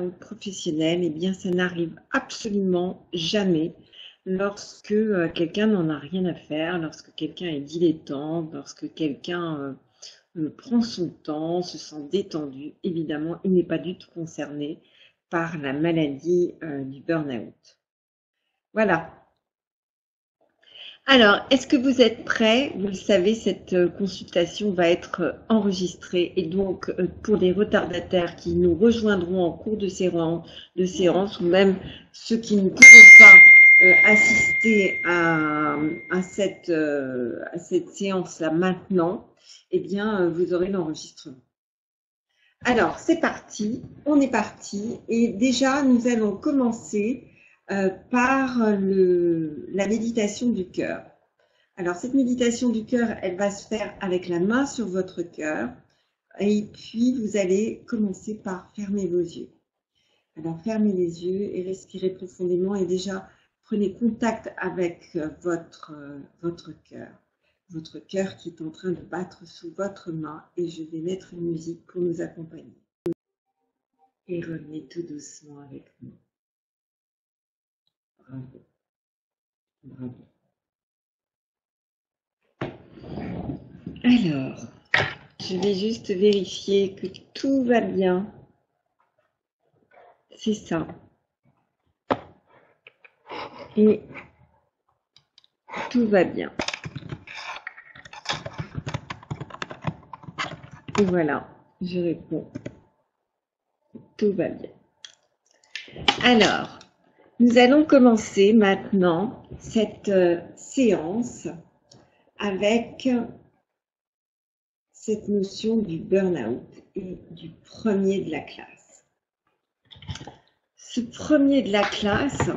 burn-out professionnel, eh bien, ça n'arrive absolument jamais lorsque quelqu'un n'en a rien à faire, lorsque quelqu'un est dilettante, lorsque quelqu'un prend son temps, se sent détendu. Évidemment, il n'est pas du tout concerné par la maladie du burn-out. Voilà. Alors, est-ce que vous êtes prêts? Vous le savez, cette consultation va être enregistrée et donc pour les retardataires qui nous rejoindront en cours de séance ou même ceux qui ne pourront pas assister à cette séance-là maintenant, eh bien, vous aurez l'enregistrement. Alors, c'est parti, on est parti et déjà, nous allons commencer par la méditation du cœur. Alors, cette méditation du cœur, elle va se faire avec la main sur votre cœur et puis vous allez commencer par fermer vos yeux. Alors, fermez les yeux et respirez profondément et déjà, prenez contact avec votre cœur qui est en train de battre sous votre main et je vais mettre une musique pour nous accompagner. Et revenez tout doucement avec nous. Bravo. Bravo. Alors, je vais juste vérifier que tout va bien. C'est ça. Et tout va bien. Et voilà, je réponds. Tout va bien. Alors, nous allons commencer maintenant cette séance avec cette notion du burn-out et du premier de la classe. Ce premier de la classe,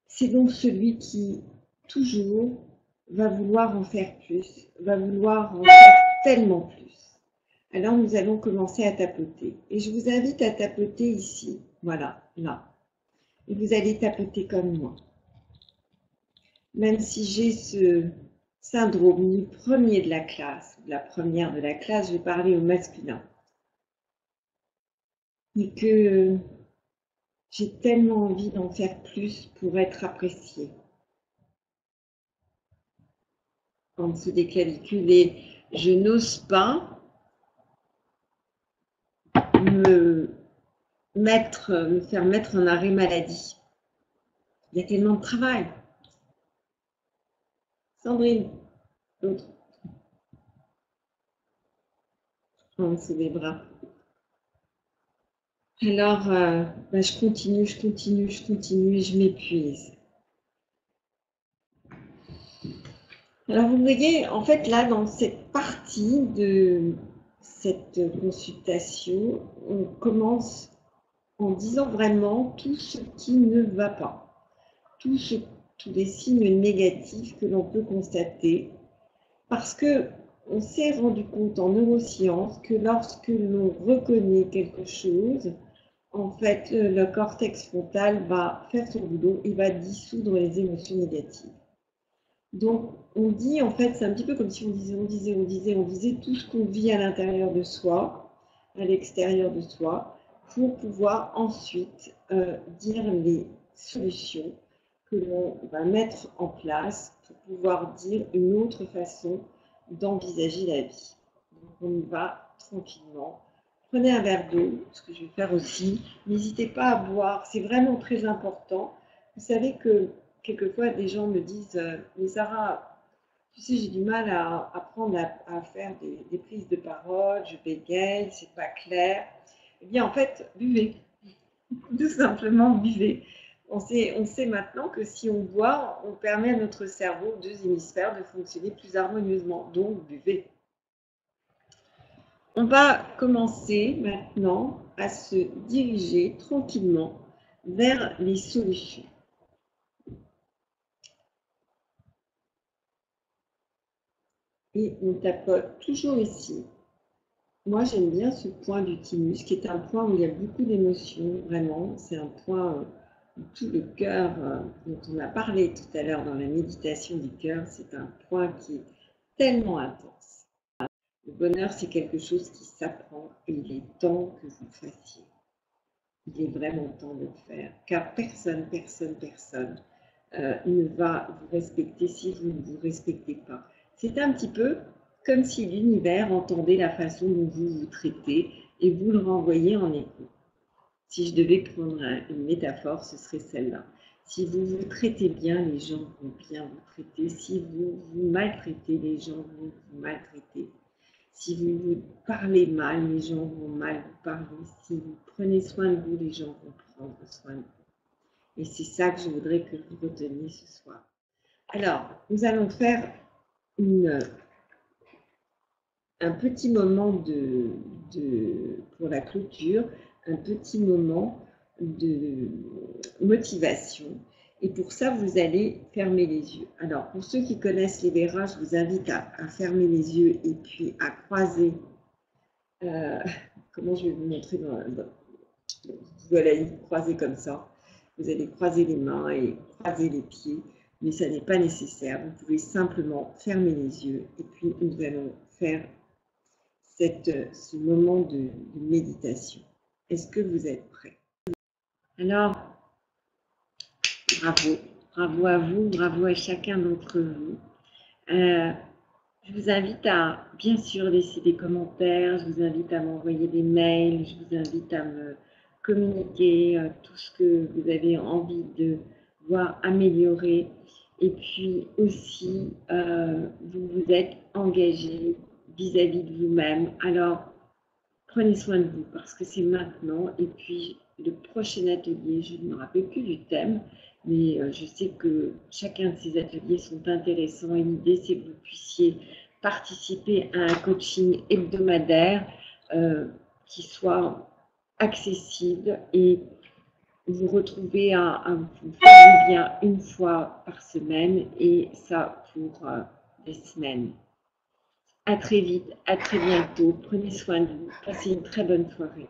c'est donc celui qui, toujours, va vouloir en faire plus, va vouloir en faire tellement plus. Alors, nous allons commencer à tapoter. Et je vous invite à tapoter ici, voilà, là. Et vous allez tapoter comme moi. Même si j'ai ce syndrome du premier de la classe, de la première de la classe, je vais parler au masculin. Et que j'ai tellement envie d'en faire plus pour être appréciée. En dessous des clavicules, et je n'ose pas me faire mettre en arrêt maladie. Il y a tellement de travail. Sandrine, l'autre. En dessous des bras. Alors, je continue et je m'épuise. Alors, vous voyez, en fait, là, dans cette partie de cette consultation, on commence en disant vraiment tout ce qui ne va pas, tous les signes négatifs que l'on peut constater, parce que on s'est rendu compte en neurosciences que lorsque l'on reconnaît quelque chose, en fait, le cortex frontal va faire son boulot et va dissoudre les émotions négatives. Donc, on dit, en fait, c'est un petit peu comme si on disait tout ce qu'on vit à l'intérieur de soi, à l'extérieur de soi, pour pouvoir ensuite dire les solutions que l'on va mettre en place pour pouvoir dire une autre façon d'envisager la vie. Donc, on y va tranquillement. Prenez un verre d'eau, ce que je vais faire aussi. N'hésitez pas à boire, c'est vraiment très important. Vous savez que quelquefois, des gens me disent « Mais Sarah, tu sais, j'ai du mal à apprendre à faire des prises de parole, je bégaye, c'est pas clair. » Eh bien, en fait, buvez. Tout simplement, buvez. On sait maintenant que si on boit, on permet à notre cerveau, aux deux hémisphères, de fonctionner plus harmonieusement. Donc, buvez. On va commencer maintenant à se diriger tranquillement vers les solutions. Et on tapote toujours ici. Moi, j'aime bien ce point du thymus, qui est un point où il y a beaucoup d'émotions, vraiment. C'est un point où tout le cœur, dont on a parlé tout à l'heure dans la méditation du cœur, c'est un point qui est tellement intense. Le bonheur, c'est quelque chose qui s'apprend et il est temps que vous le fassiez. Il est vraiment temps de le faire, car personne ne va vous respecter si vous ne vous respectez pas. C'est un petit peu comme si l'univers entendait la façon dont vous vous traitez et vous le renvoyez en écho. Si je devais prendre une métaphore, ce serait celle-là. Si vous vous traitez bien, les gens vont bien vous traiter. Si vous vous maltraitez, les gens vont vous maltraiter. Si vous vous parlez mal, les gens vont mal vous parler. Si vous prenez soin de vous, les gens vont prendre soin de vous. Et c'est ça que je voudrais que vous reteniez ce soir. Alors, nous allons faire un petit moment pour la clôture, un petit moment de motivation. Et pour ça, vous allez fermer les yeux. Alors, pour ceux qui connaissent les Véras, je vous invite à fermer les yeux et puis à croiser. Comment je vais vous montrer vous allez croiser comme ça. Vous allez croiser les mains et croiser les pieds, mais ça n'est pas nécessaire. Vous pouvez simplement fermer les yeux et puis nous allons faire ce moment de méditation. Est-ce que vous êtes prêts? Alors, bravo à vous, bravo à chacun d'entre vous. Je vous invite à, bien sûr, laisser des commentaires, je vous invite à m'envoyer des mails, je vous invite à me communiquer tout ce que vous avez envie de voir améliorer. Et puis aussi, vous vous êtes engagé vis-à-vis de vous-même. Alors, prenez soin de vous parce que c'est maintenant. Et puis, le prochain atelier, je ne me rappelle plus du thème, mais je sais que chacun de ces ateliers sont intéressants et l'idée, c'est que vous puissiez participer à un coaching hebdomadaire qui soit accessible et vous retrouver à vous faire du bien une fois par semaine et ça pour des semaines. À très vite, à très bientôt. Prenez soin de vous. Passez une très bonne soirée.